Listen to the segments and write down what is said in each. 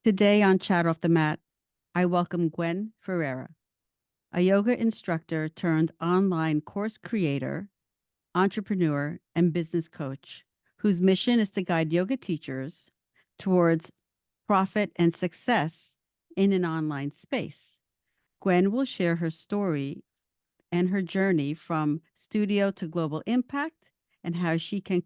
Today on Chat Off the Mat, I welcome Gwen Ferreira, a yoga instructor turned online course creator, entrepreneur, and business coach, whose mission is to guide yoga teachers towards profit and success in an online space. Gwen will share her story and her journey from studio to global impact and how she can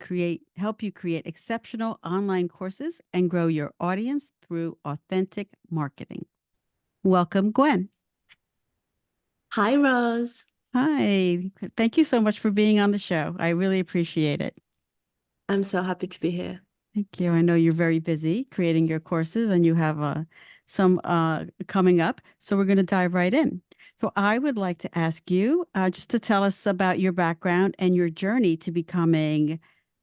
help you create exceptional online courses and grow your audience through authentic marketing. Welcome, Gwen. Hi, Rose. Hi. Thank you so much for being on the show. I really appreciate it. I'm so happy to be here. Thank you. I know you're very busy creating your courses and you have some coming up. So we're going to dive right in. So I would like to ask you just to tell us about your background and your journey to becoming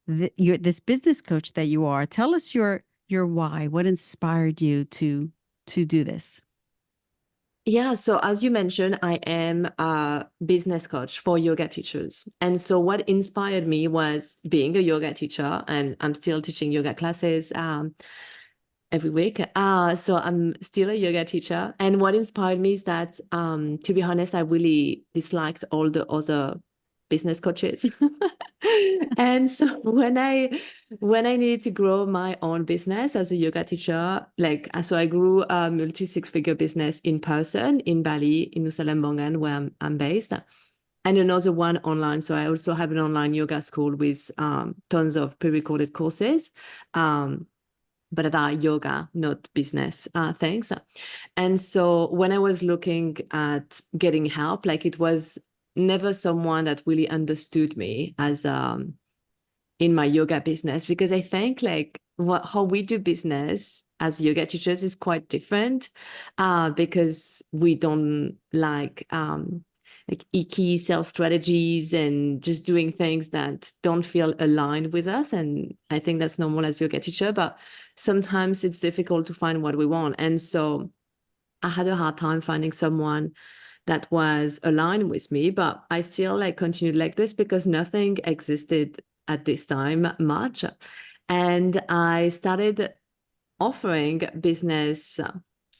this business coach that you are. Tell us your why. What inspired you to do this? Yeah, so as you mentioned, I am a business coach for yoga teachers. And so what inspired me was being a yoga teacher, and I'm still teaching yoga classes every week. So I'm still a yoga teacher. And what inspired me is that, to be honest, I really disliked all the other business coaches. And so when I needed to grow my own business as a yoga teacher, so I grew a multi-six-figure business in person in Bali, in Nusa Lembongan, where I'm based, and another one online. So I also have an online yoga school with tons of pre-recorded courses. But that are yoga, not business things. And so when I was looking at getting help, it was never someone that really understood me as in my yoga business, because I think how we do business as yoga teachers is quite different because we don't like icky sales strategies and just doing things that don't feel aligned with us. And I think that's normal as yoga teacher, but sometimes it's difficult to find what we want. And so I had a hard time finding someone that was aligned with me, but I still continued like this because nothing existed at this time much. And I started offering business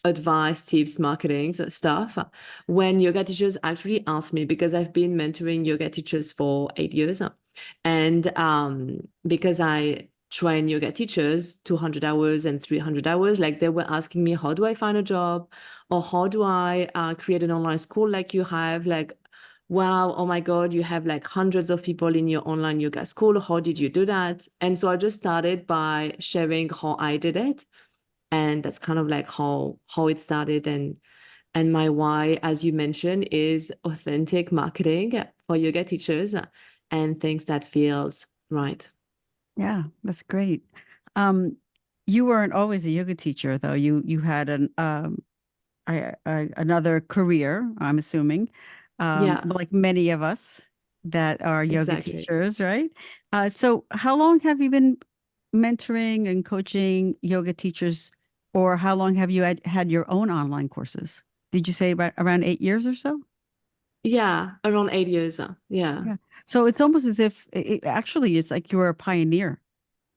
advice, tips, marketing stuff when yoga teachers actually asked me, because I've been mentoring yoga teachers for 8 years. And because I train yoga teachers 200 hours and 300 hours, they were asking me, how do I find a job? Or how do I create an online school like you have? Wow, oh my God, you have hundreds of people in your online yoga school. How did you do that? And so I just started by sharing how I did it. And that's kind of how it started. And my why, as you mentioned, is authentic marketing for yoga teachers and things that feels right. Yeah, that's great. You weren't always a yoga teacher, though. You had another career, I'm assuming, Yeah, like many of us that are yoga exactly. teachers, right? So how long have you been mentoring and coaching yoga teachers, or how long have you had your own online courses? Did you say about around 8 years or so? Yeah, around 8 years. Yeah. Yeah. So it's almost as if it actually is like you're a pioneer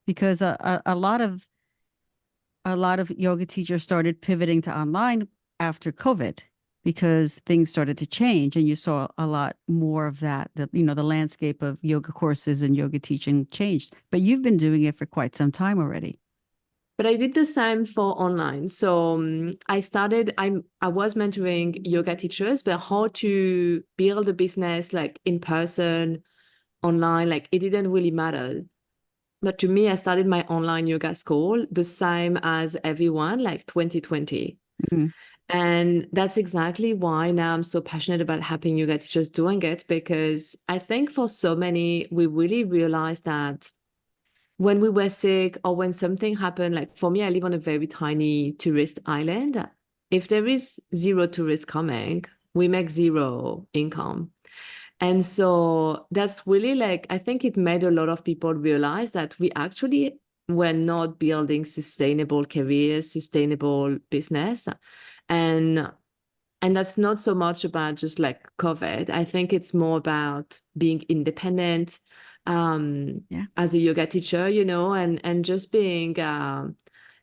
because a lot of yoga teachers started pivoting to online after COVID because things started to change and you saw a lot more of the landscape of yoga courses and yoga teaching changed. But you've been doing it for quite some time already. But I did the same for online. So I was mentoring yoga teachers, but how to build a business in person, online, it didn't really matter. But to me, I started my online yoga school the same as everyone, 2020. Mhm. And that's exactly why now I'm so passionate about helping yoga teachers doing it, because I think for so many, we really realized that when we were sick or when something happened, for me, I live on a very tiny tourist island. If there is zero tourists coming, we make zero income. And so that's really I think it made a lot of people realize that we actually were not building sustainable careers, sustainable business. And and that's not so much about just COVID. I think it's more about being independent Yeah. as a yoga teacher, and just being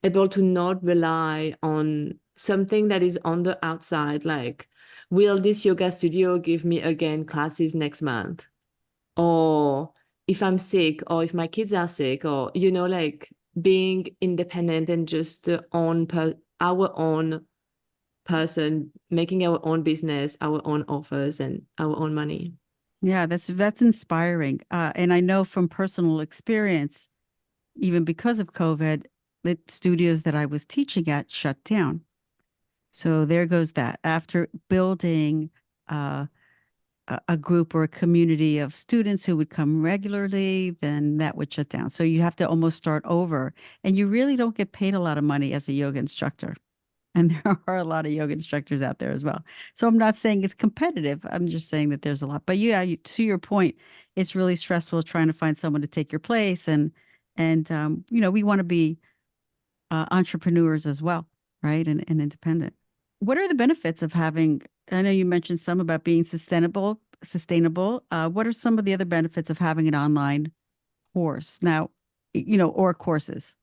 able to not rely on something that is on the outside, like, will this yoga studio give me again classes next month? Or if I'm sick, or if my kids are sick, or, like being independent and just our own person, making our own business, our own offers, and our own money. Yeah, that's inspiring. And I know from personal experience, even because of COVID, the studios that I was teaching at shut down. So there goes that. After building uh, a group or a community of students who would come regularly, then that would shut down. So you have to almost start over. And you really don't get paid a lot of money as a yoga instructor. And there are a lot of yoga instructors out there as well. So I'm not saying it's competitive. I'm just saying that there's a lot. But yeah, to your point, it's really stressful trying to find someone to take your place. And we want to be entrepreneurs as well, right? And independent. What are the benefits of having? I know you mentioned some about being sustainable. Sustainable. What are some of the other benefits of having an online course now? Or courses.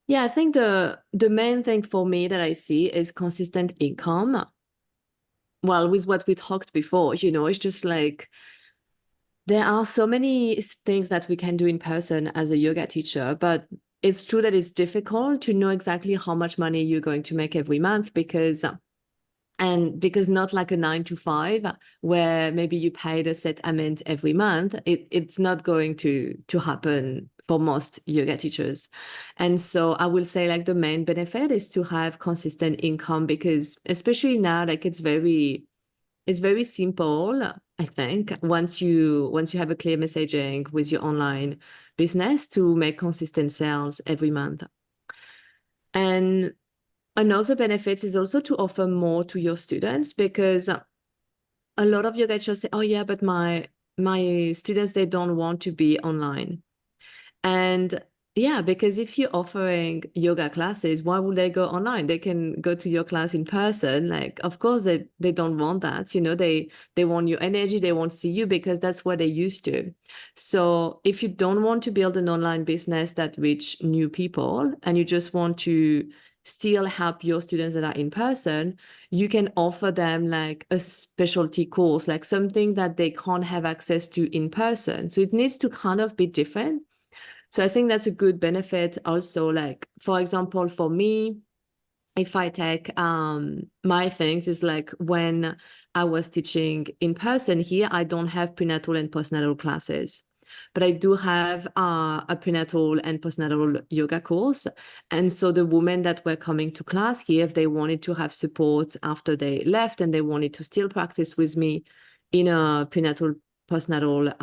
Yeah, I think the main thing for me that I see is consistent income. Well, with what we talked before, it's just like there are so many things that we can do in person as a yoga teacher, but it's true that it's difficult to know exactly how much money you're going to make every month because not like a 9 to 5 where maybe you paid a set amount every month, it's not going to happen for most yoga teachers. And so I will say like the main benefit is to have consistent income because especially now, like it's very simple, I think, once you have a clear messaging with your online business to make consistent sales every month. And another benefit is also to offer more to your students because a lot of yoga teachers say, "Oh yeah, but my students they don't want to be online." And yeah, because if you're offering yoga classes, why would they go online? They can go to your class in person. Like, of course, they don't want that. They want your energy. They want to see you because that's what they're used to. So if you don't want to build an online business that reach new people and you just want to still help your students that are in person, you can offer them like a specialty course, like something that they can't have access to in person. So it needs to kind of be different. So I think that's a good benefit also. Like, for example, for me, if I take my things is like when I was teaching in person here, I don't have prenatal and postnatal classes, but I do have a prenatal and postnatal yoga course. And so the women that were coming to class here, if they wanted to have support after they left and they wanted to still practice with me in a prenatal postnatal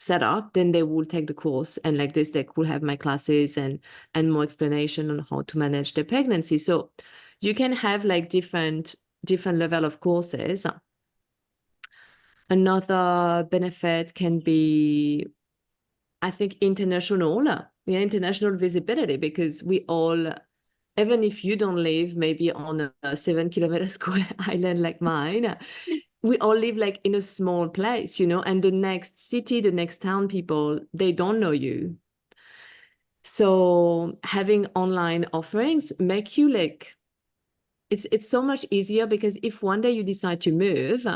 setup, then they will take the course and like this they could have my classes and more explanation on how to manage their pregnancy. So you can have like different level of courses. Another benefit can be, I think, international visibility, because we all, even if you don't live maybe on a 7 kilometer square island like mine, we all live like in a small place, and the next city, the next town people, they don't know you. So having online offerings make you like, it's so much easier because if one day you decide to move,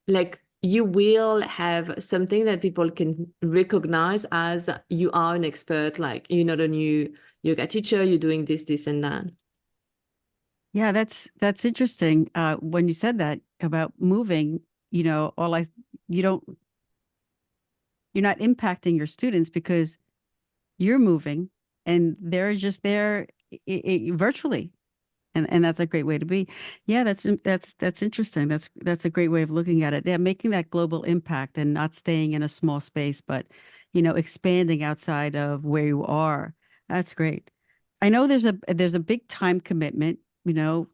like you will have something that people can recognize as you are an expert, like you're not a new yoga teacher, you're doing this, and that. Yeah, that's interesting. When you said that about moving, all you don't you're not impacting your students because you're moving and they're just there virtually. And that's a great way to be. Yeah, that's interesting. That's a great way of looking at it. Yeah, making that global impact and not staying in a small space, but expanding outside of where you are. That's great. I know there's a big time commitment,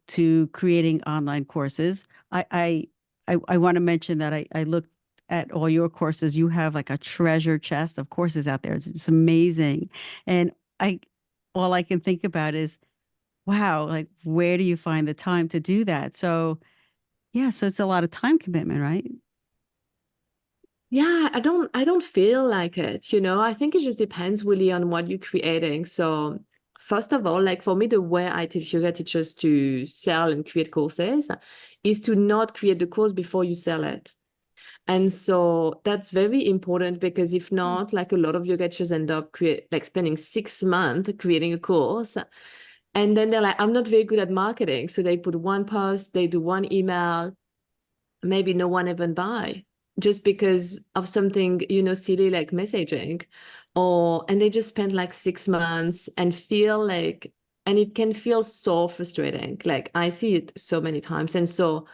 to creating online courses. I want to mention that I looked at all your courses. You have like a treasure chest of courses out there. It's amazing. And I all I can think about is, wow, like where do you find the time to do that? So, yeah, so it's a lot of time commitment, right? Yeah, I don't feel like it, I think it just depends really on what you're creating. So first of all, like for me, the way I teach yoga teachers to sell and create courses is to not create the course before you sell it. And so that's very important, because if not, like a lot of yoga teachers end up spending 6 months creating a course. And then they're like, I'm not very good at marketing. So they put one post, they do one email, maybe no one even buy, just because of something, silly like messaging, and they just spend like 6 months and and it can feel so frustrating. Like I see it so many times. And so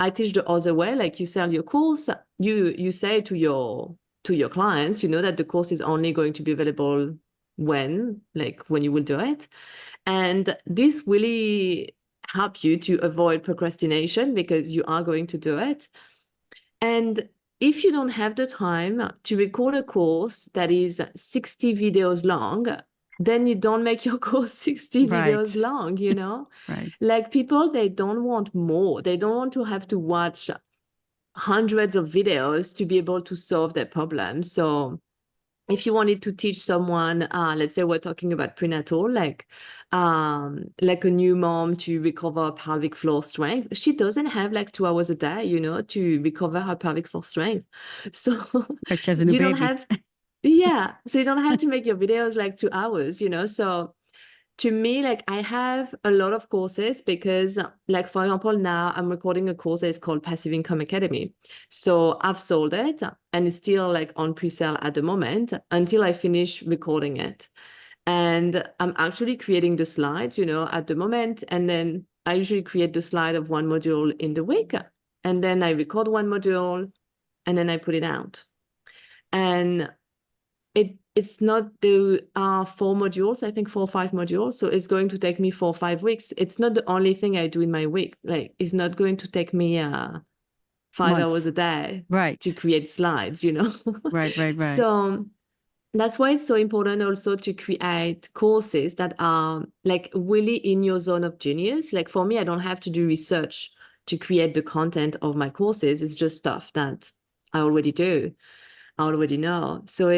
I teach the other way. Like you sell your course, you say to your clients, that the course is only going to be available when you will do it. And this really help you to avoid procrastination, because you are going to do it. And if you don't have the time to record a course that is 60 videos long, then you don't make your course 60 videos long, Right. Like people, they don't want more. They don't want to have to watch hundreds of videos to be able to solve their problem. So if you wanted to teach someone, let's say we're talking about prenatal, like a new mom to recover pelvic floor strength, she doesn't have like 2 hours a day, to recover her pelvic floor strength. So But she has a new you don't baby. have, yeah, so you don't have to make your videos like 2 hours, So to me, like I have a lot of courses, because like, for example, now I'm recording a course that is called Passive Income Academy. So I've sold it and it's still like on pre-sale at the moment until I finish recording it. And I'm actually creating the slides, at the moment. And then I usually create the slide of one module in the week. And then I record one module and then I put it out. And it's not the 4 modules, I think 4 or 5 modules. So it's going to take me 4 or 5 weeks. It's not the only thing I do in my week. Like it's not going to take me 5 hours a day to create slides, Right. So that's why it's so important also to create courses that are like really in your zone of genius. Like for me, I don't have to do research to create the content of my courses. It's just stuff that I already do. I already know. So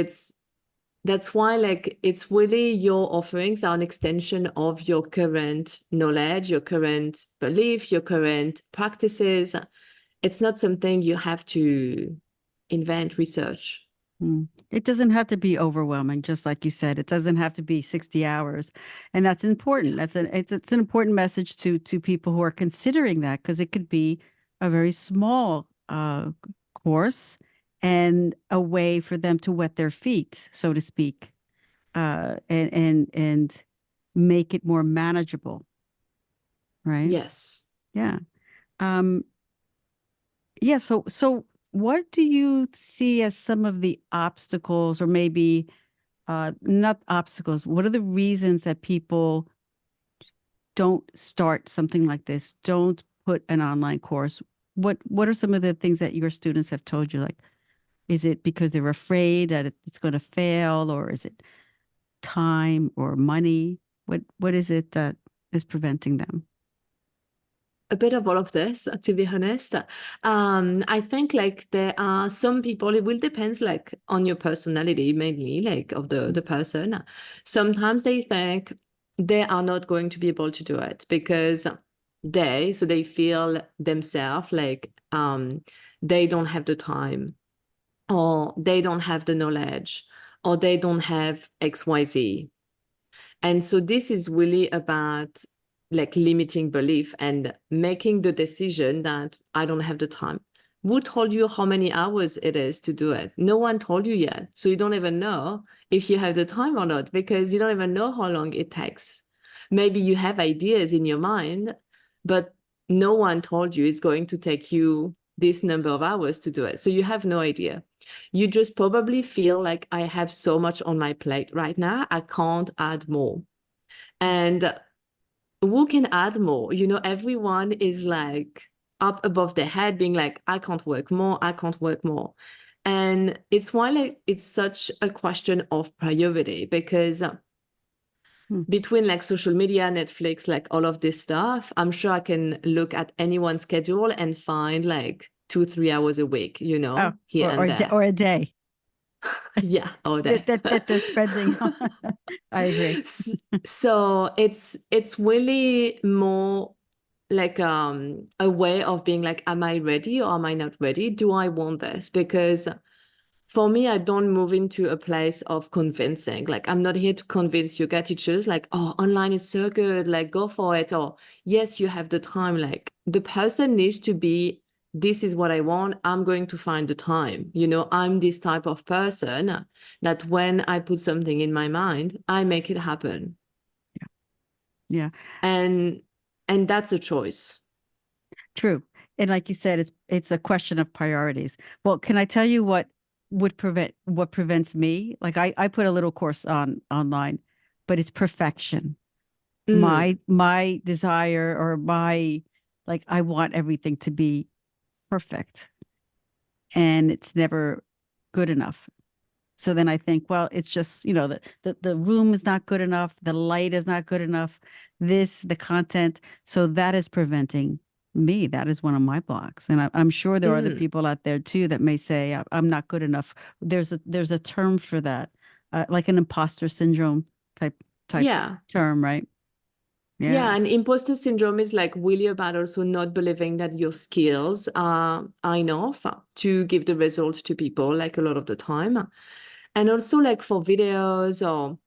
that's why like it's really your offerings are an extension of your current knowledge, your current belief, your current practices. It's not something you have to invent, research. It doesn't have to be overwhelming, just like you said. It doesn't have to be 60 hours. And that's important. It's an important message to people who are considering that, because it could be a very small course and a way for them to wet their feet, so to speak, and make it more manageable, right? Yes. Yeah. Um, yeah, so what do you see as some of the obstacles, or maybe not obstacles, what are the reasons that people don't start something like this, don't put an online course? What are some of the things that your students have told you? Like, is it because they're afraid that it's going to fail, or is it time or money? What is it that is preventing them? A bit of all of this, to be honest. I think like there are some people, it will depend like on your personality, mainly like of the person. Sometimes they think they are not going to be able to do it because they feel themselves like they don't have the time, or they don't have the knowledge, or they don't have XYZ. And so this is really about like limiting belief and making the decision that I don't have the time. Who told you how many hours it is to do it? No one told you yet. So you don't even know if you have the time or not, because you don't even know how long it takes. Maybe you have ideas in your mind, but no one told you it's going to take you this number of hours to do it. So you have no idea. You just probably feel like I have so much on my plate right now, I can't add more. And who can add more? Everyone is like up above their head, being like, I can't work more, I can't work more. And it's why like it's such a question of priority, because between like social media, Netflix, like all of this stuff, I'm sure I can look at anyone's schedule and find like 2, 3 hours a week, Oh, here and there. or a day. Yeah, all day. that they're spending on. I agree. S- So it's really more like a way of being like, am I ready or am I not ready? Do I want this? Because for me, I don't move into a place of convincing. Like, I'm not here to convince yoga teachers, like, oh, online is so good, like, go for it. Or, yes, you have the time. Like, the person needs to be, this is what I want. I'm going to find the time. I'm this type of person that when I put something in my mind, I make it happen. Yeah, And that's a choice. true. And like you said, it's a question of priorities. Well, can I tell you what prevents me? Like I put a little course on online, but it's perfection. Mm, My desire or my like I want everything to be perfect and it's never good enough. So then I think, well, it's just, the room is not good enough, the light is not good enough, the content. So that is preventing me. That is one of my blocks. And I'm sure there are other mm. people out there too that may say I'm not good enough. There's a term for that, like an imposter syndrome type Yeah. term, right? Yeah, Yeah, and imposter syndrome is like really about also not believing that your skills are enough to give the result to people, like a lot of the time. And also like for videos or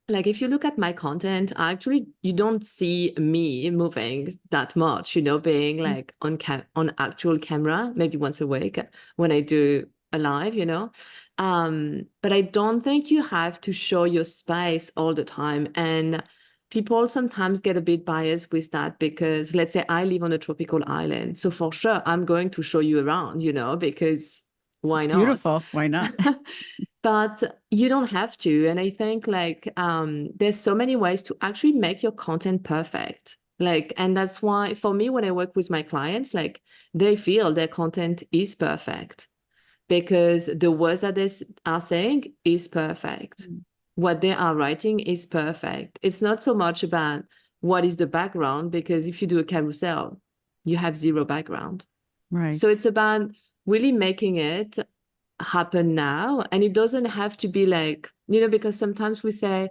like if you look at my content, actually you don't see me moving that much, being like on actual camera, maybe once a week when I do a live. But I don't think you have to show your space all the time. And people sometimes get a bit biased with that because let's say I live on a tropical island. So for sure, I'm going to show you around, because why it's not? beautiful. Why not? But you don't have to. And I think like there's so many ways to actually make your content perfect. Like, and that's why for me, when I work with my clients, like they feel their content is perfect because the words that they are saying is perfect. What they are writing is perfect. It's not so much about what is the background, because if you do a carousel, you have zero background. So Right. it's about really making it happen now. And it doesn't have to be like, because sometimes we say,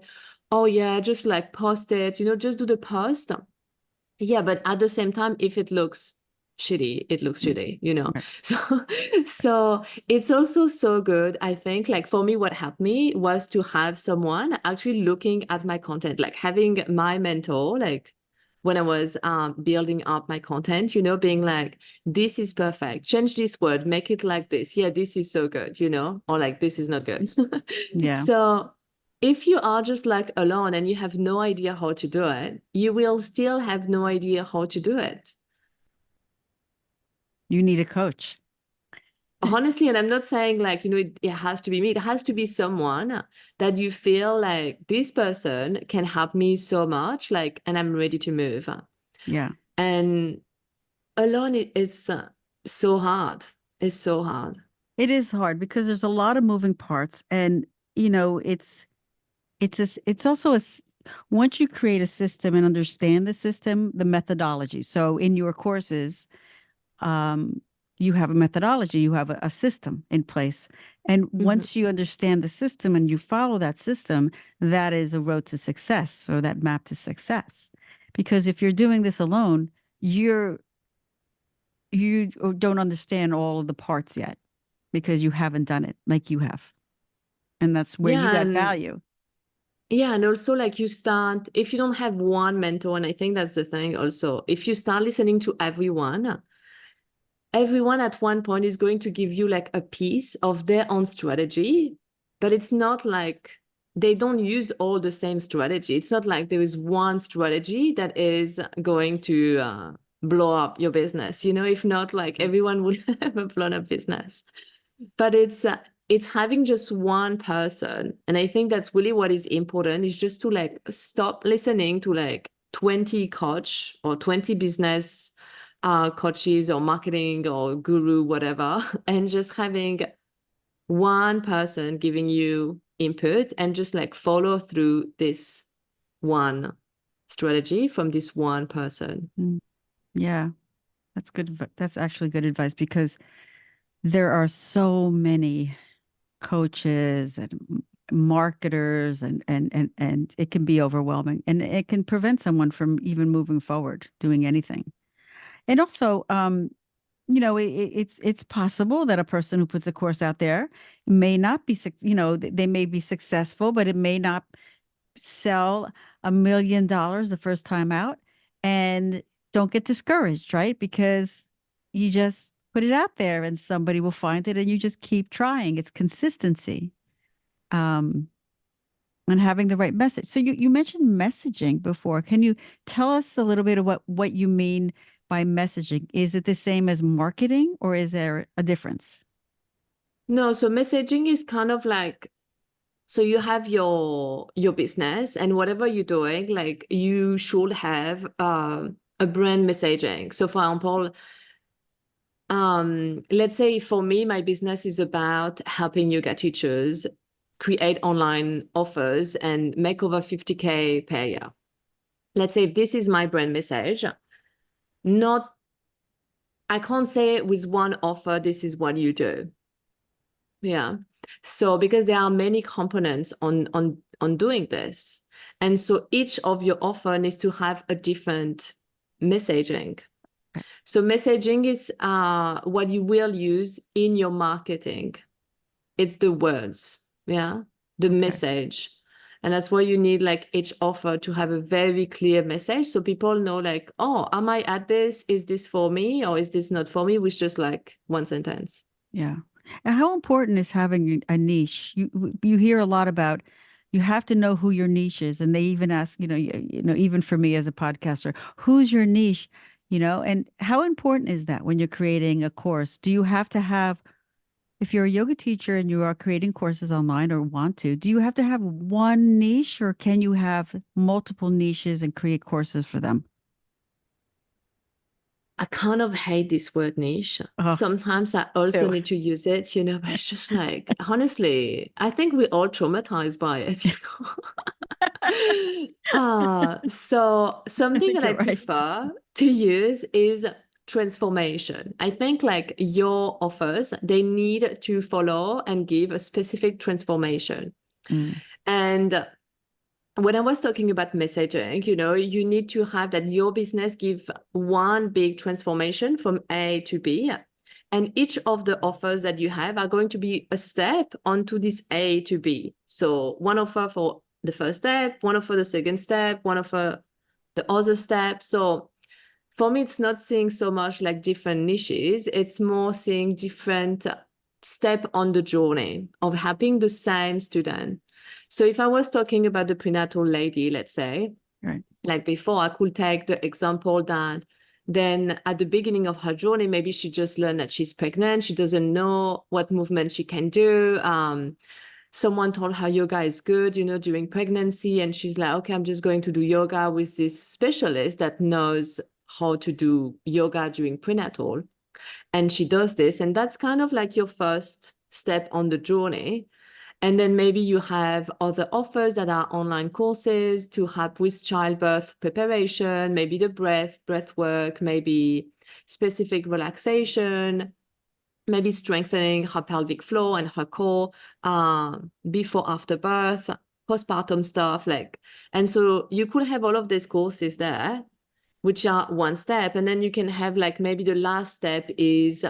oh, yeah, just like post it, just do the post. Yeah, but at the same time, if it looks shitty, it looks Mm, shitty. right. So, so it's also so good. I think like for me, what helped me was to have someone actually looking at my content, like having my mentor, like when I was building up my content, being like, this is perfect. Change this word, make it like this. Yeah, this is so good, or like, this is not good. Yeah. So if you are just like alone and you have no idea how to do it, you will still have no idea how to do it. You need a coach. Honestly, and I'm not saying like, it has to be me. It has to be someone that you feel like this person can help me so much, like, and I'm ready to move. Yeah. And alone it is so hard. It's so hard. It is hard because there's a lot of moving parts and it's also once you create a system and understand the system, the methodology. So in your courses, um, you have a methodology, you have a system in place. And Mhm. once you understand the system and you follow that system, that is a road to success or that map to success. Because if you're doing this alone, you don't understand all of the parts yet because you haven't done it like you have. And that's where you Yeah, got and value. yeah, and also like you start, if you don't have one mentor, and I think that's the thing also, if you start listening to everyone at one point is going to give you like a piece of their own strategy, but it's not like they don't use all the same strategy. It's not like there is one strategy that is going to blow up your business. If not, like everyone would have a blown up business. But it's having just one person, and I think that's really what is important is just to like stop listening to like 20 coach or 20 business coaches or marketing or guru, whatever, and just having one person giving you input and just like follow through this one strategy from this one person. Mm, yeah, that's good. That's actually good advice because there are so many. coaches and marketers, and it can be overwhelming, and it can prevent someone from even moving forward, doing anything. And also, it's possible that a person who puts a course out there may not be, they may be successful, but it may not sell $1 million the first time out, and don't get discouraged, right? Because you just put it out there and somebody will find it, and you just keep trying. It's consistency. Um, and having the right message. So you mentioned messaging before. Can you tell us a little bit of what you mean by messaging? Is it the same as marketing, or is there a difference? No, so messaging is kind of like, so you have your business, and whatever you're doing, like you should have a brand messaging. So for example, let's say for me, my business is about helping yoga teachers create online offers and make over 50K per year. Let's say if this is my brand message, not, I can't say with one offer, this is what you do. Yeah. So because there are many components on doing this. And so each of your offer needs to have a different messaging. Okay. So messaging is what you will use in your marketing. It's the words, yeah, the message. And that's why you need like each offer to have a very clear message. So people know like, oh, am I at this? Is this for me or is this not for me? With just like one sentence. Yeah. And how important is having a niche? You hear a lot about you have to know who your niche is, and they even ask, even for me as a podcaster, who's your niche? And how important is that when you're creating a course? Do you have to have, if you're a yoga teacher and you are creating courses online or want to, do you have to have one niche, or can you have multiple niches and create courses for them? I kind of hate this word niche. Oh, Sometimes I also too. need to use it, but it's just like, honestly, I think we're all traumatized by it, so I something think that I you're right. prefer to use is transformation. I think like your offers, they need to follow and give a specific transformation. Mm, And when I was talking about messaging, you need to have that your business give one big transformation from A to B. And each of the offers that you have are going to be a step onto this A to B. So one offer for the first step, one offer the second step, one offer the other step. So for me, it's not seeing so much like different niches. It's more seeing different step on the journey of helping the same student. So if I was talking about the prenatal lady, let's say, right. like before, I could take the example that then at the beginning of her journey, maybe she just learned that she's pregnant. She doesn't know what movement she can do. Someone told her yoga is good, during pregnancy. And she's like, okay, I'm just going to do yoga with this specialist that knows how to do yoga during prenatal. And she does this. And that's kind of like your first step on the journey. And then maybe you have other offers that are online courses to help with childbirth preparation, maybe the breath work, maybe specific relaxation, maybe strengthening her pelvic floor and her core before, after birth, postpartum stuff. And so you could have all of these courses there, which are one step. And then you can have like maybe the last step is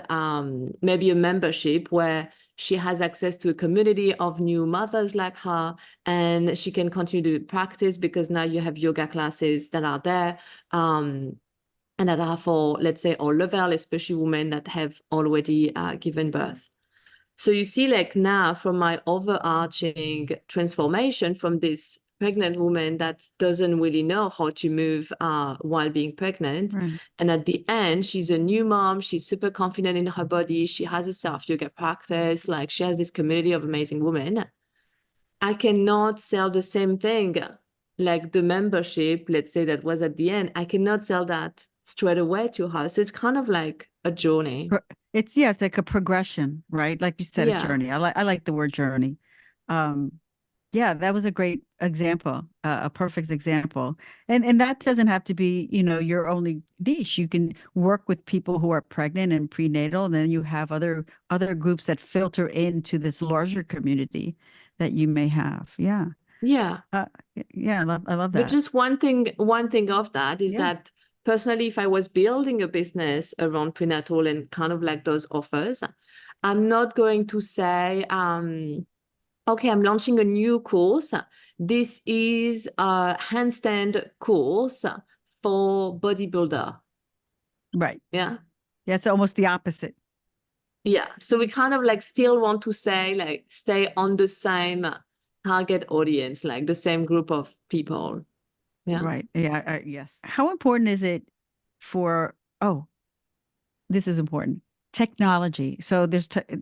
maybe a membership where she has access to a community of new mothers like her, and she can continue to practice because now you have yoga classes that are there and that are for, let's say, all level, especially women that have already given birth. So you see, like now from my overarching transformation from this pregnant woman that doesn't really know how to move while being pregnant. Right. And at the end, she's a new mom. She's super confident in her body. She has a self-yoga practice. Like she has this community of amazing women. I cannot sell the same thing. Like the membership, let's say that was at the end. I cannot sell that straight away to her. So it's kind of like a journey. It's like a progression, right? Like you said, a Yeah. journey. I like the word journey. Um, Yeah, that was a great example, a perfect example. And that doesn't have to be, your only niche. You can work with people who are pregnant and prenatal, and then you have other groups that filter into this larger community that you may have. Yeah. Yeah. Uh, yeah, I love But that. just one thing of that is Yeah. that personally, if I was building a business around prenatal and kind of like those offers, I'm not going to say, okay, I'm launching a new course. This is a handstand course for bodybuilder. Right. Yeah. Yeah, it's almost the opposite. Yeah. So we kind of like still want to say like stay on the same target audience, like the same group of people. Yeah. Right. Yeah, yes. How important is it for, oh, this is important. Technology. So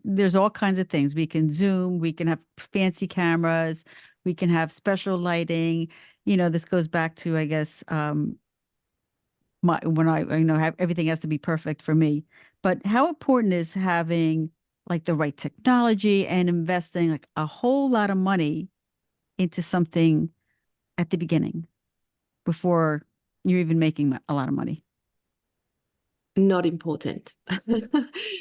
there's all kinds of things. We can Zoom, we can have fancy cameras, we can have special lighting. This goes back to, I guess, my when I have everything has to be perfect for me. But how important is having like the right technology and investing like a whole lot of money into something at the beginning before you're even making a lot of money? Not important.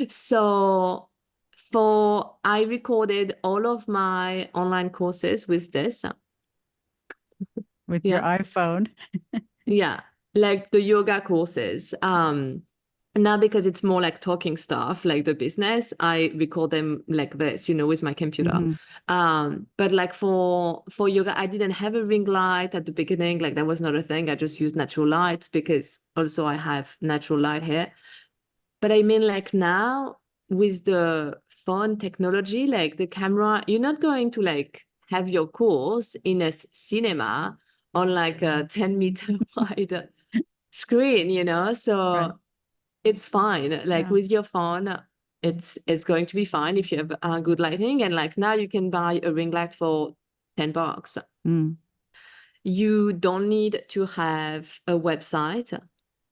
So for I recorded all of my online courses with this. With your Yeah. iPhone. Yeah. Like the yoga courses. Now because it's more like talking stuff, like the business, I record them like this, with my computer. Hmm. But like for yoga, I didn't have a ring light at the beginning. Like that was not a thing. I just used natural light because also I have natural light here. But I mean, like now with the phone technology, like the camera, you're not going to like have your course in a cinema on like a 10-meter wide screen, Right. So it's fine. Like Yeah. with your phone, it's going to be fine if you have good lighting. And like now you can buy a ring light for $10. Mm. You don't need to have a website.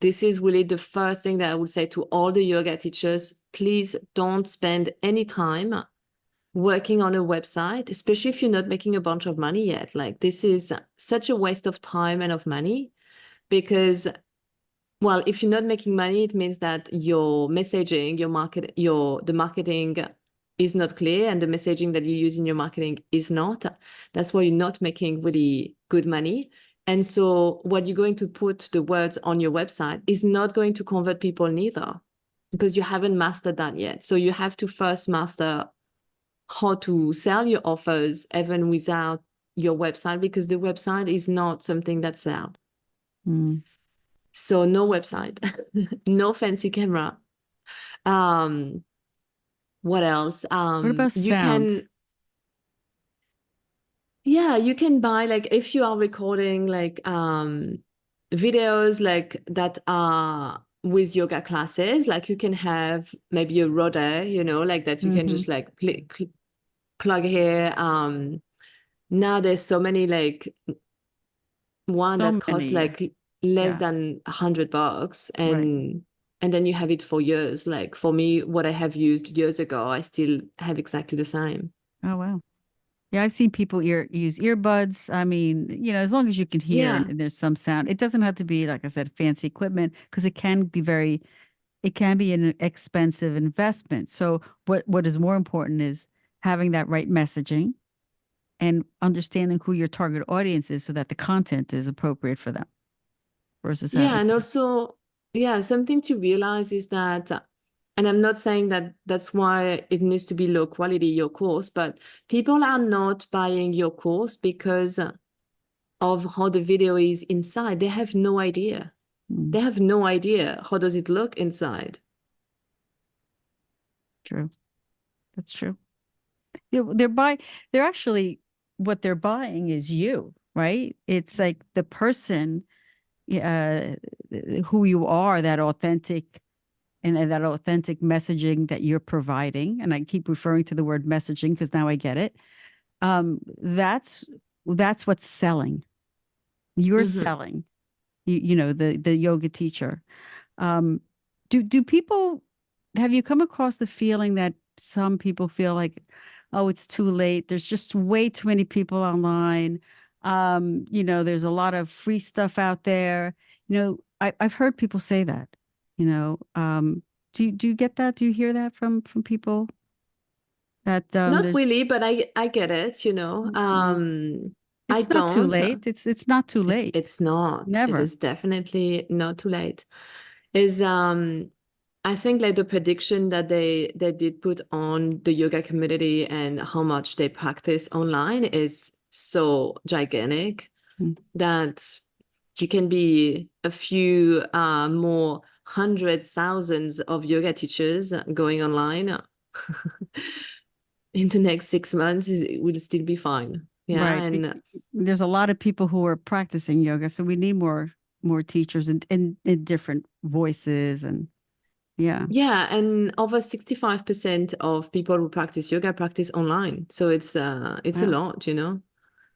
This is really the first thing that I would say to all the yoga teachers. Please don't spend any time working on a website, especially if you're not making a bunch of money yet. Like this is such a waste of time and of money because, well, if you're not making money, it means that your messaging, the marketing is not clear and the messaging that you use in your marketing is not. That's why you're not making really good money. And so what you're going to put the words on your website is not going to convert people neither because you haven't mastered that yet. So you have to first master how to sell your offers even without your website because the website is not something that sells. Mm. So no website, no fancy camera. Um, what else? What about You sound? can, yeah, you can buy like if you are recording like videos like that are with yoga classes, like you can have maybe a roder, like that you can Hmm. just like plug here. Now there's so many like one So that costs many. like less Yeah. than $100 Right. and then you have it for years. Like for me, what I have used years ago, I still have exactly the same. Oh, wow. Yeah, I've seen people use earbuds. I mean, as long as you can hear Yeah. and there's some sound, it doesn't have to be, like I said, fancy equipment because it can be an expensive investment. So what is more important is having that right messaging and understanding who your target audience is so that the content is appropriate for them versus Yeah. having. And also, yeah, something to realize is that, and I'm not saying that that's why it needs to be low quality, your course, but people are not buying your course because of how the video is inside. They have no idea. Mm, They have no idea how does it look inside. true. That's true. They're actually what they're buying is you, right? It's like the person, uh, who you are, that authentic and that authentic messaging that you're providing. And I keep referring to the word messaging because now I get it. Um, that's that's what's selling. You're Mhm. selling. The yoga teacher. Um, do people have you come across the feeling that some people feel like, oh, it's too late. There's just way too many people online. There's a lot of free stuff out there. I've heard people say that, you know. Do you get that? Do you hear that from people that Not there's really, but I get it, you know. mm, I it's not too don't. late. It's not too It's late. it's not. It Never. is definitely not too late. Is I think like the prediction that they did put on the yoga community and how much they practice online is so gigantic Mm. that you can be a few more hundreds, thousands of yoga teachers going online in the next 6 months. It will still be fine. Yeah, Right. and There's a lot of people who are practicing yoga, so we need more teachers in different voices and yeah. yeah, and over 65% of people who practice yoga practice online. So it's a Wow. lot, you know.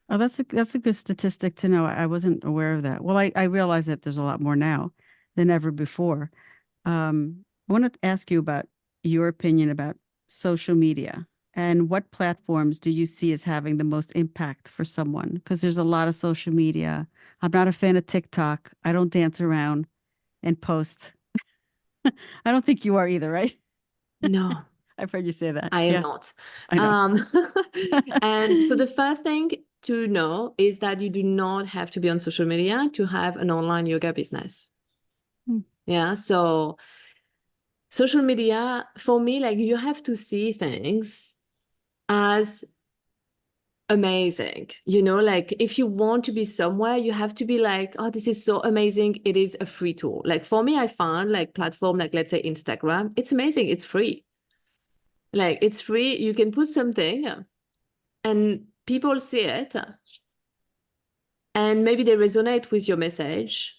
Oh, that's a good statistic to know. I wasn't aware of that. Well, I realize that there's a lot more now than ever before. I want to ask you about your opinion about social media and what platforms do you see as having the most impact for someone? Because there's a lot of social media. I'm not a fan of TikTok. I don't dance around and post. I don't think you are either, right? No, I've heard you say that. I am Yeah, not. I know. Um, and so the first thing to know is that you do not have to be on social media to have an online yoga business. Hmm. Yeah, so social media for me, like you have to see things as amazing. You know, like if you want to be somewhere, you have to be like, oh, this is so amazing. It is a free tool. Like for me, I found like platform like let's say Instagram. It's amazing. It's free. Like it's free. You can put something and people see it and maybe they resonate with your message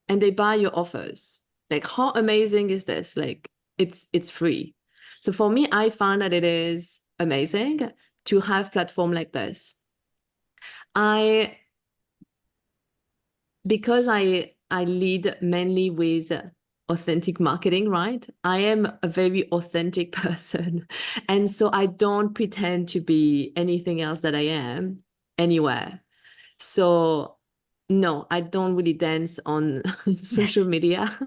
and they buy your offers. Like how amazing is this? Like it's free. So for me, I find that it is amazing to have platform like this. I because I lead mainly with authentic marketing, right? I am a very authentic person. And so I don't pretend to be anything else that I am anywhere. So no, I don't really dance on social media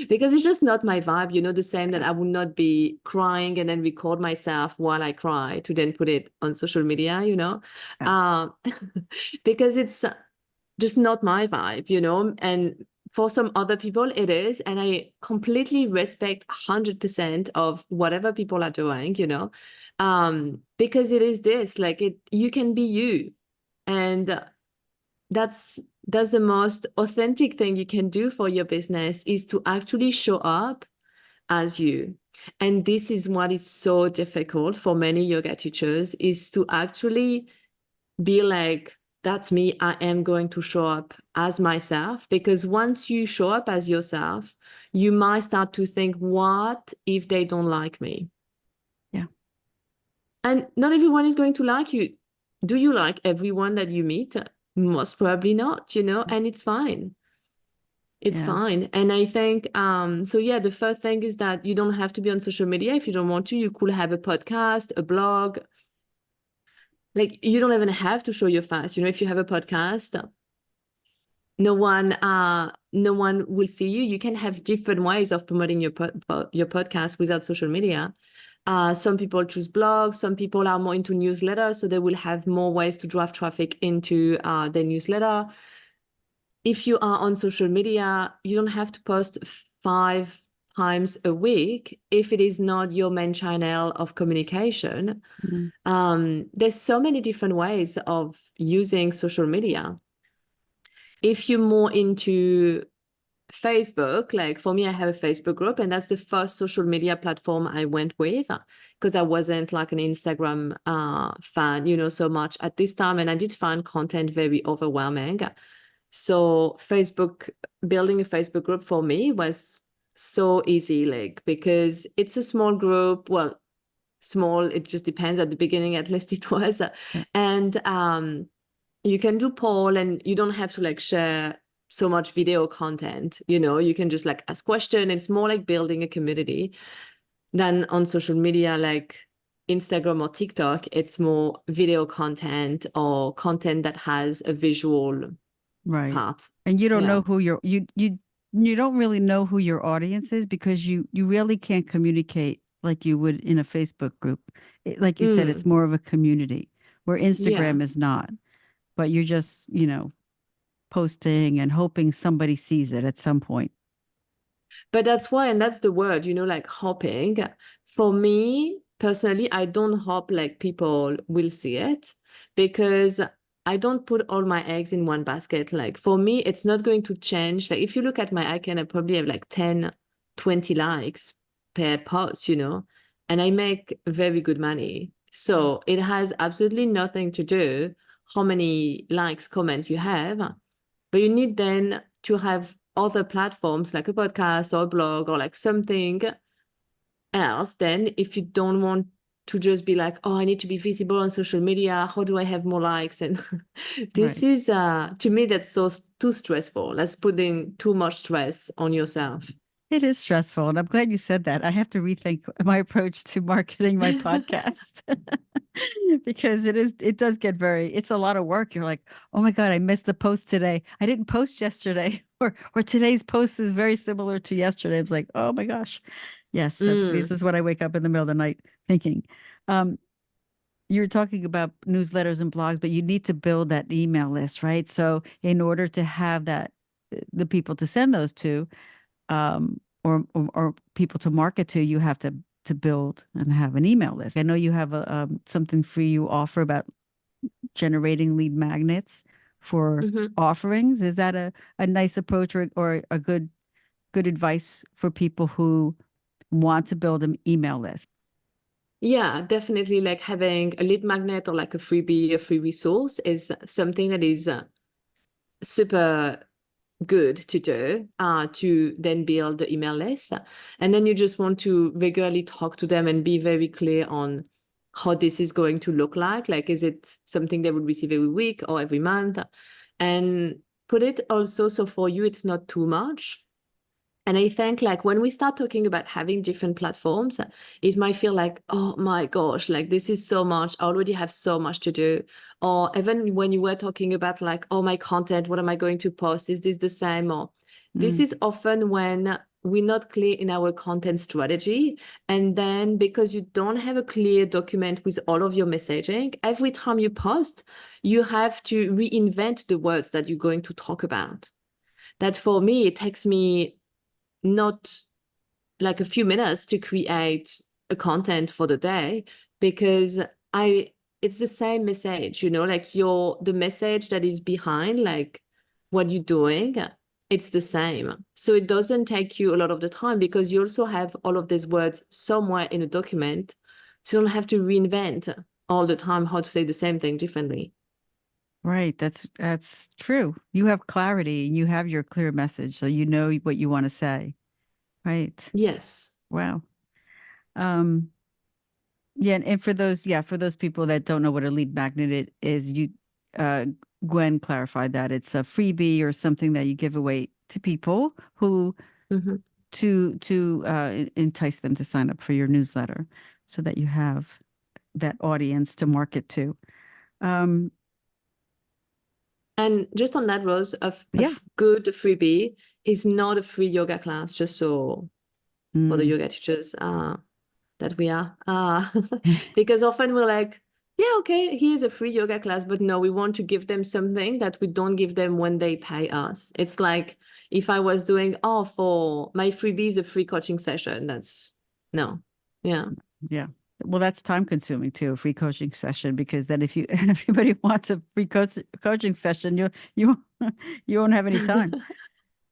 because it's just not my vibe. You know, the same that I would not be crying and then record myself while I cry to then put it on social media, you know, Yes. um, because it's just not my vibe, you know, and for some other people it is, and I completely respect 100% of whatever people are doing, you know, because it is this, like you can be you, and that's that's the most authentic thing you can do for your business is to actually show up as you. And this is what is so difficult for many yoga teachers is to actually be like, that's me. I am going to show up as myself. Because once you show up as yourself, you might start to think, what if they don't like me? Yeah. And not everyone is going to like you. Do you like everyone that you meet? Most probably not, you know, and it's fine. It's Yeah. fine. And I think, so yeah, the first thing is that you don't have to be on social media if you don't want to. You could have a podcast, a blog. Like you don't even have to show your face. You know, if you have a podcast, no one will see you. You can have different ways of promoting your podcast without social media. Some people choose blogs, some people are more into newsletters, so they will have more ways to drive traffic into their newsletter. If you are on social media, you don't have to post 5 times a week if it is not your main channel of communication. Mm. There's so many different ways of using social media. If you're more into Facebook, like for me, I have a Facebook group, and that's the first social media platform I went with because I wasn't like an Instagram fan, you know, so much at this time. And I did find content very overwhelming. So Facebook, building a Facebook group for me was so easy, like because it's a small group. Well, small, it just depends. At the beginning, at least it was. Yeah. And you can do poll and you don't have to like share so much video content, you know, you can just like ask question. It's more like building a community than on social media. Like Instagram or TikTok, it's more video content or content that has a visual Right. part. And you don't Yeah. know who you don't really know who your audience is because you really can't communicate like you would in a Facebook group. Like you said, it's Mm, more of a community where yeah. Instagram is not, but you're just, posting and hoping somebody sees it at some point. But that's why, and that's the word, like hopping. For me personally, I don't hope like people will see it because I don't put all my eggs in one basket. Like for me, it's not going to change. Like if you look at my icon, I probably have like 10, 20 likes per post, and I make very good money. So it has absolutely nothing to do how many likes, comment you have, but you need then to have other platforms like a podcast or a blog or like something else. Then, if you don't want to just be like, oh, I need to be visible on social media, how do I have more likes? And this Right. is, to me, that's too stressful. That's putting too much stress on yourself. It is stressful, and I'm glad you said that. I have to rethink my approach to marketing my podcast because it does get it's a lot of work. You're like, oh my God, I missed the post today. I didn't post yesterday, or today's post is very similar to yesterday. I was like, oh my gosh. Yes, this Mm, is what I wake up in the middle of the night thinking. Um, you're talking about newsletters and blogs, but you need to build that email list, right? So in order to have the people to send those to, or people to market to, you have to build and have an email list. I know you have something free you offer about generating lead magnets for mhm. offerings. Is that a nice approach or a good advice for people who want to build an email list? Yeah, definitely. Like having a lead magnet or like a freebie, a free resource is something that is super good to then build the email list. And then you just want to regularly talk to them and be very clear on how this is going to look like. Like, is it something they would receive every week or every month? And put it also so for you, it's not too much. And I think like when we start talking about having different platforms, it might feel like, oh my gosh, like this is so much. I already have so much to do. Or even when you were talking about like, oh, my content, what am I going to post? Is this the same? Or this Mm, is often when we're not clear in our content strategy. And then because you don't have a clear document with all of your messaging, every time you post, you have to reinvent the words that you're going to talk about. That for me, it takes me not like a few minutes to create a content for the day because I it's the same message, like the message that is behind like what you're doing, it's the same. So it doesn't take you a lot of the time because you also have all of these words somewhere in a document. So you don't have to reinvent all the time how to say the same thing differently. right. That's true. You have clarity and you have your clear message, so you know what you want to say. Right. Yes. Wow. Um, Yeah, and for those people that don't know what a lead magnet is, uh, Gwen clarified that it's a freebie or something that you give away to people who Mhm. to entice them to sign up for your newsletter, so that you have that audience to market to. Um, And just on that, Rose, yeah. good freebie is not a free yoga class, just so for the Mm. yoga teachers that we are. Because often we're like, yeah, okay, here's a free yoga class, but no, we want to give them something that we don't give them when they pay us. It's like if I was doing, oh, for my freebie is a free coaching session. That's no. Yeah. Yeah. Well, that's time consuming too, a free coaching session, because then if you everybody wants a free coaching session, you you won't have any time.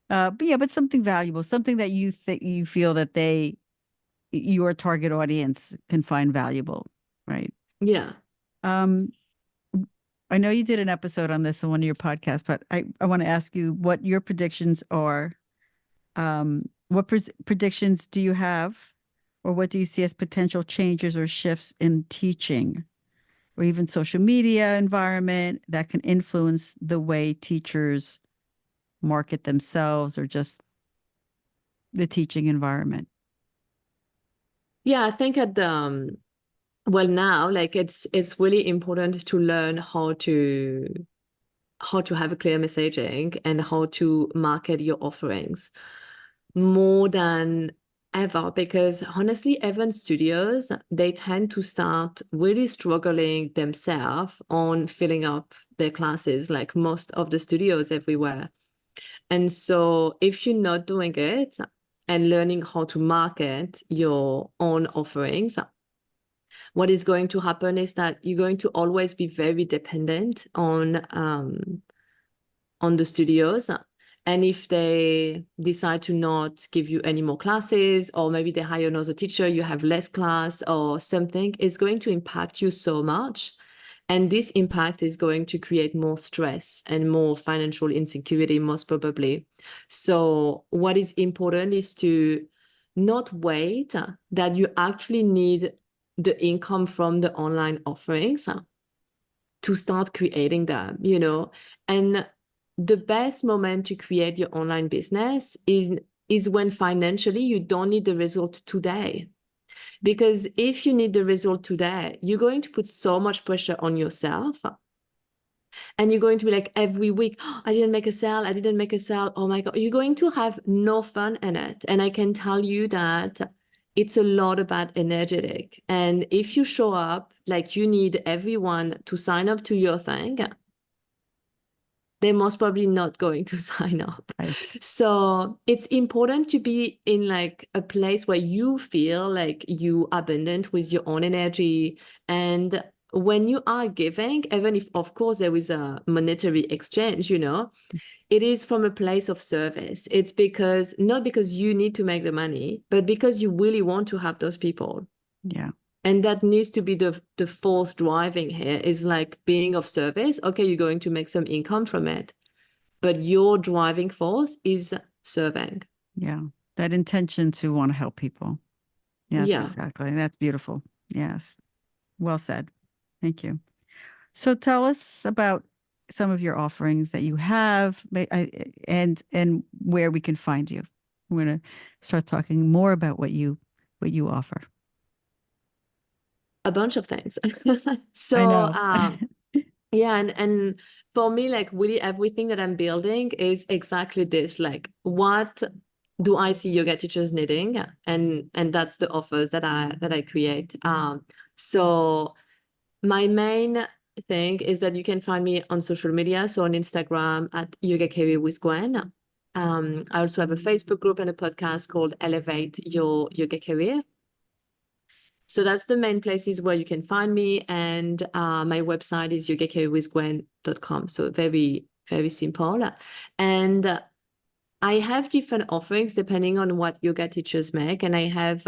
But yeah, but something valuable, something that you feel that your target audience can find valuable, right? Yeah. Um, I know you did an episode on this on one of your podcasts, but I want to ask you what your predictions are. What predictions do you have, or what do you see as potential changes or shifts in teaching, or even social media environment that can influence the way teachers market themselves or just the teaching environment? Yeah, I think Well, now, like it's really important to learn how to have a clear messaging and how to market your offerings more than ever, because honestly, even studios, they tend to start really struggling themselves on filling up their classes, like most of the studios everywhere. And so if you're not doing it and learning how to market your own offerings, what is going to happen is that you're going to always be very dependent on the studios. And if they decide to not give you any more classes, or maybe they hire another teacher, you have less class or something, it's going to impact you so much. And this impact is going to create more stress and more financial insecurity, most probably. So what is important is to not wait that you actually need the income from the online offerings to start creating them, and the best moment to create your online business is when financially you don't need the result today. Because if you need the result today, you're going to put so much pressure on yourself. And you're going to be like every week, oh, I didn't make a sale. I didn't make a sale. Oh my God. You're going to have no fun in it. And I can tell you that it's a lot about energetic. And if you show up like you need everyone to sign up to your thing, they're most probably not going to sign up. Right. So it's important to be in like a place where you feel like you abundant with your own energy. And when you are giving, even if of course there is a monetary exchange, it is from a place of service. It's because not because you need to make the money, but because you really want to have those people. Yeah. And that needs to be the force driving here, is like being of service. Okay, you're going to make some income from it, but your driving force is serving. Yeah. That intention to want to help people. Yes, Yeah. exactly. That's beautiful. Yes. Well said. Thank you. So tell us about some of your offerings that you have and where we can find you. We're going to start talking more about what you offer. A bunch of things. I So know. yeah, and for me, like really everything that I'm building is exactly this. Like, what do I see yoga teachers needing? And that's the offers that I create. So my main thing is that you can find me on social media. So on Instagram at Yoga Career with Gwen. I also have a Facebook group and a podcast called Elevate Your Yoga Career. So that's the main places where you can find me. And my website is yogacareerwithgwen.com. So very, very simple. And I have different offerings depending on what yoga teachers make. And I have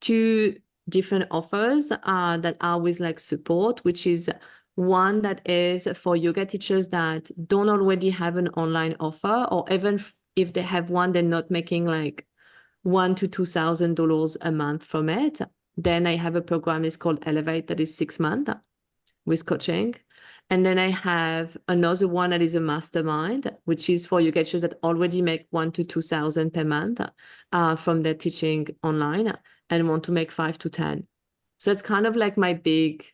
two different offers that are with like support, which is one that is for yoga teachers that don't already have an online offer, or even if they have one, they're not making like $1,000 to $2,000 a month from it. Then I have a program is called Elevate that is 6 months with coaching. And then I have another one that is a mastermind, which is for yoga teachers that already make $1,000 to $2,000 per month from their teaching online and want to make 5 to 10. So it's kind of like my big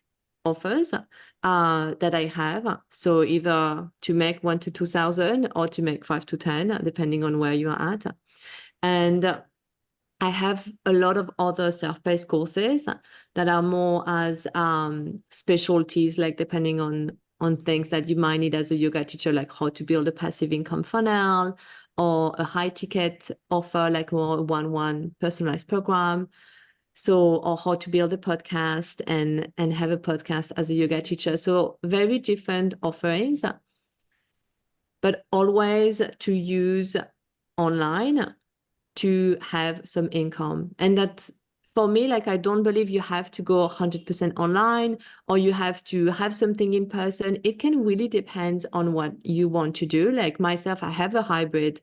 offers that I have. So either to make 1,000 to 2,000 or to make 5 to 10, depending on where you are at. And I have a lot of other self-paced courses that are more as specialties, like depending on things that you might need as a yoga teacher, like how to build a passive income funnel, or a high ticket offer, like more one-on-one personalized program. So, or how to build a podcast and have a podcast as a yoga teacher. So very different offerings, but always to use online to have some income. And that's for me, like, I don't believe you have to go 100% online or you have to have something in person. It can really depend on what you want to do. Like myself, I have a hybrid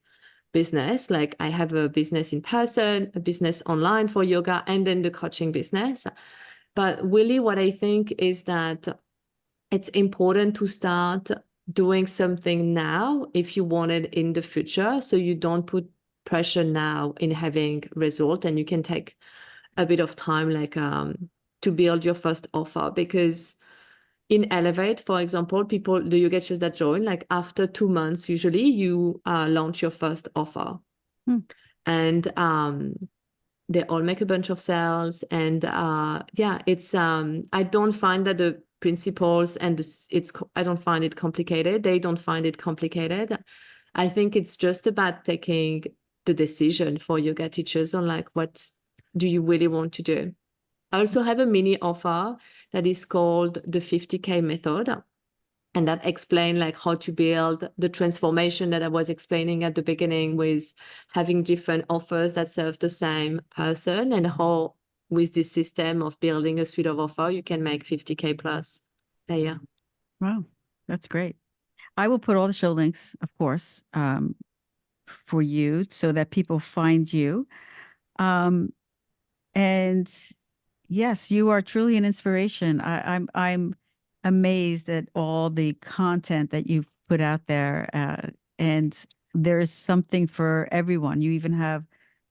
business. Like I have a business in person, a business online for yoga, and then the coaching business. But really what I think is that it's important to start doing something now if you want it in the future, so you don't put pressure now in having result, and you can take a bit of time, like to build your first offer, because in Elevate, for example, the yoga teachers that join, like after 2 months, usually you launch your first offer. Hmm. And they all make a bunch of sales. And yeah, it's I don't find that the principles and I don't find it complicated. They don't find it complicated. I think it's just about taking the decision for yoga teachers on like, what do you really want to do? I also have a mini offer that is called the 50K method. And that explain like how to build the transformation that I was explaining at the beginning, with having different offers that serve the same person, and how with this system of building a suite of offer, you can make 50K plus a year. Wow, that's great. I will put all the show links, of course, for you so that people find you. And yes, you are truly an inspiration. I'm amazed at all the content that you've put out there, and there's something for everyone. You even have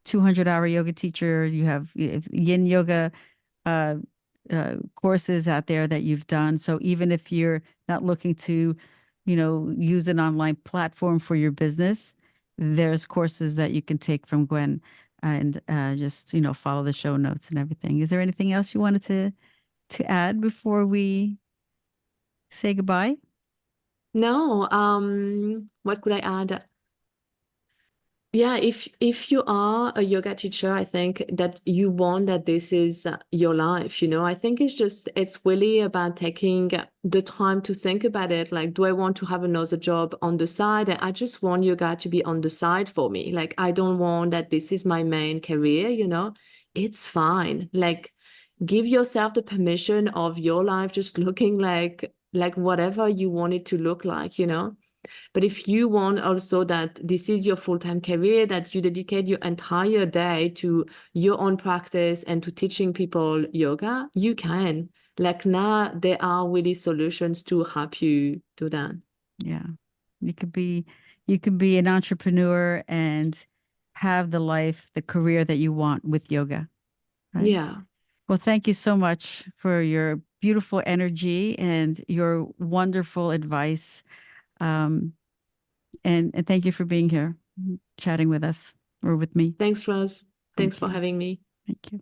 200-hour yoga teacher. You have yin yoga uh, courses out there that you've done. So even if you're not looking to, use an online platform for your business, there's courses that you can take from Gwen and just, follow the show notes and everything. Is there anything else you wanted to add before we say goodbye? No, what could I add? Yeah, if you are a yoga teacher, I think that you want that this is your life, I think it's really about taking the time to think about it. Like, do I want to have another job on the side? I just want yoga to be on the side for me. Like, I don't want that this is my main career, It's fine. Like, give yourself the permission of your life just looking like whatever you want it to look like. But if you want also that this is your full-time career, that you dedicate your entire day to your own practice and to teaching people yoga, you can. Like, now there are really solutions to help you do that. Yeah. You could be you could be an entrepreneur and have the career that you want with yoga, right? Yeah. Well, thank you so much for your beautiful energy and your wonderful advice. Um, and thank you for being here, chatting with us or with me. Thanks, Rose. Thanks Thank for you. having me. Thank you.